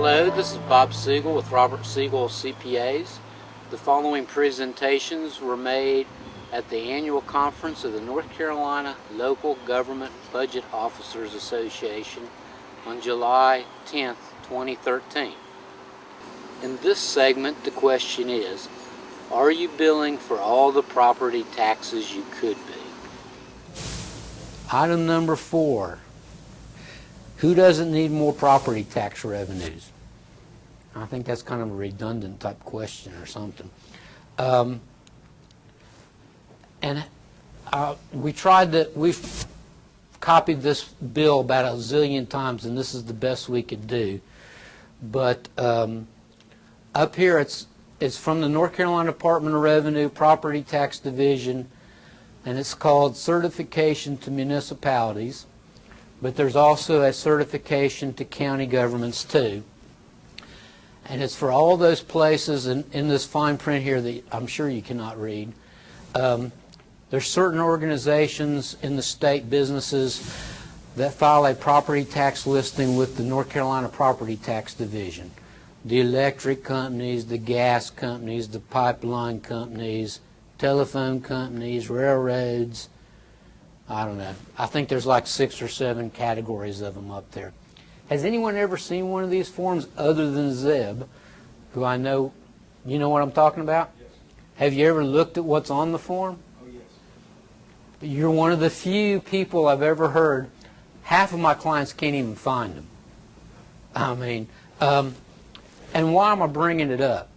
Hello, this is Bob Siegel with Robert Siegel CPAs. The following presentations were made at the annual conference of the North Carolina Local Government Budget Officers Association on July 10th, 2013. In this segment, the question is, are you billing for all the property taxes you could be? Item number 4. Who doesn't need more property tax revenues? I think that's kind of a redundant type question or something. We've copied this bill about a zillion times, and this is the best we could do. But up here, it's from the North Carolina Department of Revenue Property Tax Division, and it's called Certification to Municipalities. But there's also a certification to county governments too. And it's for all those places in this fine print here that I'm sure you cannot read. There's certain organizations in the state, businesses, that file a property tax listing with the North Carolina Property Tax Division. The electric companies, the gas companies, the pipeline companies, telephone companies, railroads, I don't know. I think there's like 6 or 7 categories of them up there. Has anyone ever seen one of these forms other than Zeb, who I know, you know what I'm talking about? Yes. Have you ever looked at what's on the form? Oh, yes. You're one of the few people I've ever heard. Half of my clients can't even find them. I mean, and why am I bringing it up?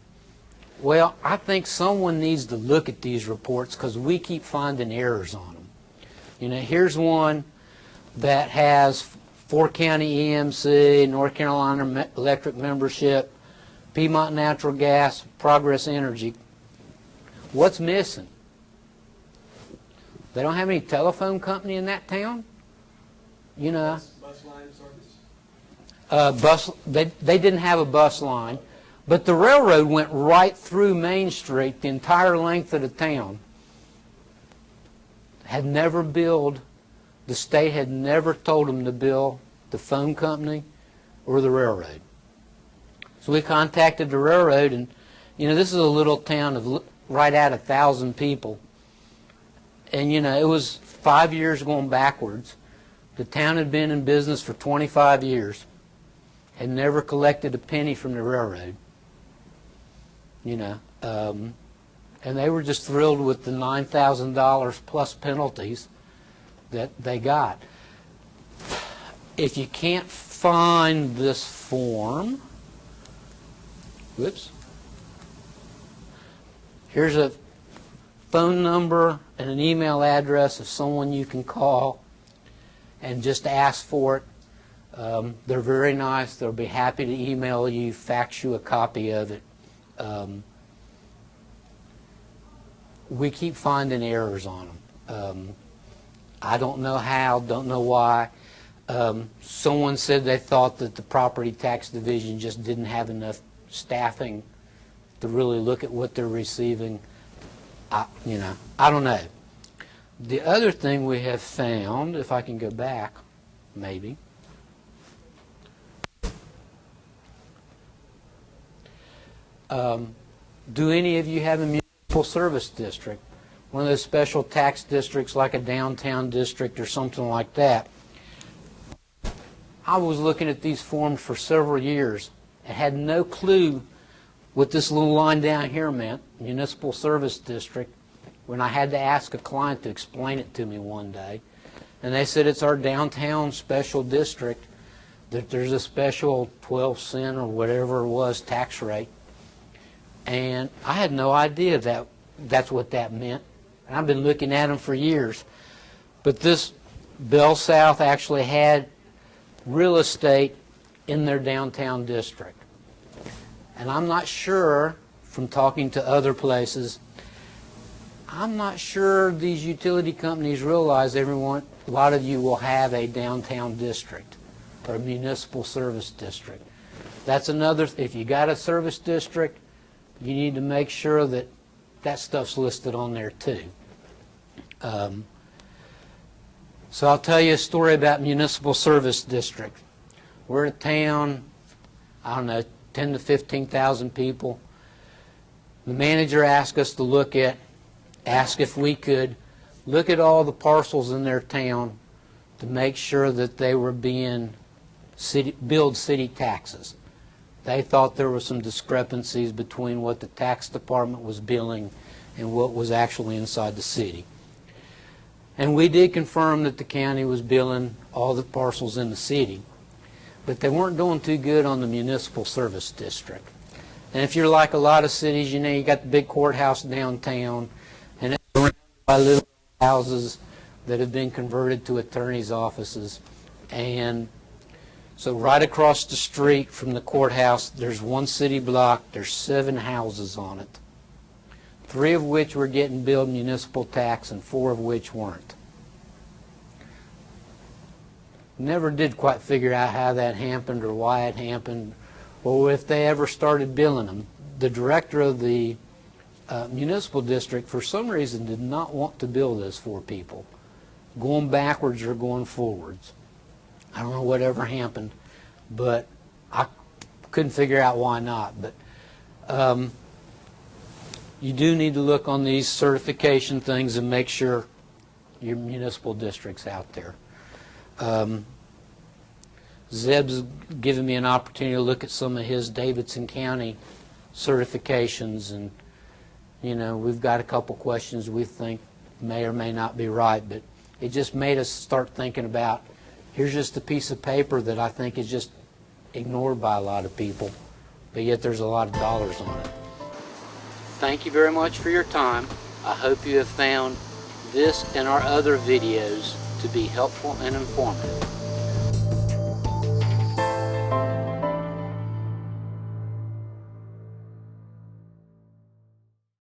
Well, I think someone needs to look at these reports because we keep finding errors on them. You know, here's one that has 4-county EMC, North Carolina Electric membership, Piedmont Natural Gas, Progress Energy. What's missing? They don't have any telephone company in that town? You know. Bus line service? They didn't have a bus line, but the railroad went right through Main Street, the entire length of the town. Had never billed, the state had never told them to bill the phone company or the railroad. So we contacted the railroad, and you know, this is a little town of right at 1,000 people. And you know, it was 5 years going backwards. The town had been in business for 25 years, had never collected a penny from the railroad. You know, and they were just thrilled with the $9,000 plus penalties that they got. If you can't find this form, whoops, here's a phone number and an email address of someone you can call and just ask for it. They're very nice. They'll be happy to email you, fax you a copy of it. We keep finding errors on them. I don't know how, don't know why. Someone said they thought that the Property Tax Division just didn't have enough staffing to really look at what they're receiving. I don't know. The other thing we have found, if I can go back, maybe. Do any of you have a municipal service district? One of those special tax districts like a downtown district or something like that. I was looking at these forms for several years and had no clue what this little line down here meant, municipal service district, when I had to ask a client to explain it to me one day. And they said it's our downtown special district, that there's a special 12-cent or whatever it was tax rate. And I had no idea that that's what that meant. And I've been looking at them for years. But this Bell South actually had real estate in their downtown district. And I'm not sure, from talking to other places, I'm not sure these utility companies realize a lot of you will have a downtown district or a municipal service district. That's another, if you got a service district, you need to make sure that that stuff's listed on there too. So I'll tell you a story about municipal service district. We're a town, I don't know, 10 to 15,000 people. The manager asked us to ask if we could look at all the parcels in their town to make sure that they were being billed city taxes. They thought there were some discrepancies between what the tax department was billing and what was actually inside the city. And we did confirm that the county was billing all the parcels in the city, but they weren't doing too good on the municipal service district. And if you're like a lot of cities, you know, you got the big courthouse downtown, and it's surrounded by little houses that have been converted to attorneys' offices. And so right across the street from the courthouse, there's one city block, there's 7 houses on it, 3 of which were getting billed municipal tax and 4 of which weren't. Never did quite figure out how that happened or why it happened or if they ever started billing them. The director of the municipal district, for some reason, did not want to bill those 4 people, going backwards or going forwards. I don't know whatever happened, but I couldn't figure out why not. But you do need to look on these certification things and make sure your municipal district's out there. Zeb's given me an opportunity to look at some of his Davidson County certifications, and you know, we've got a couple questions we think may or may not be right, but it just made us start thinking about, here's just a piece of paper that I think is just ignored by a lot of people, but yet there's a lot of dollars on it. Thank you very much for your time. I hope you have found this and our other videos to be helpful and informative.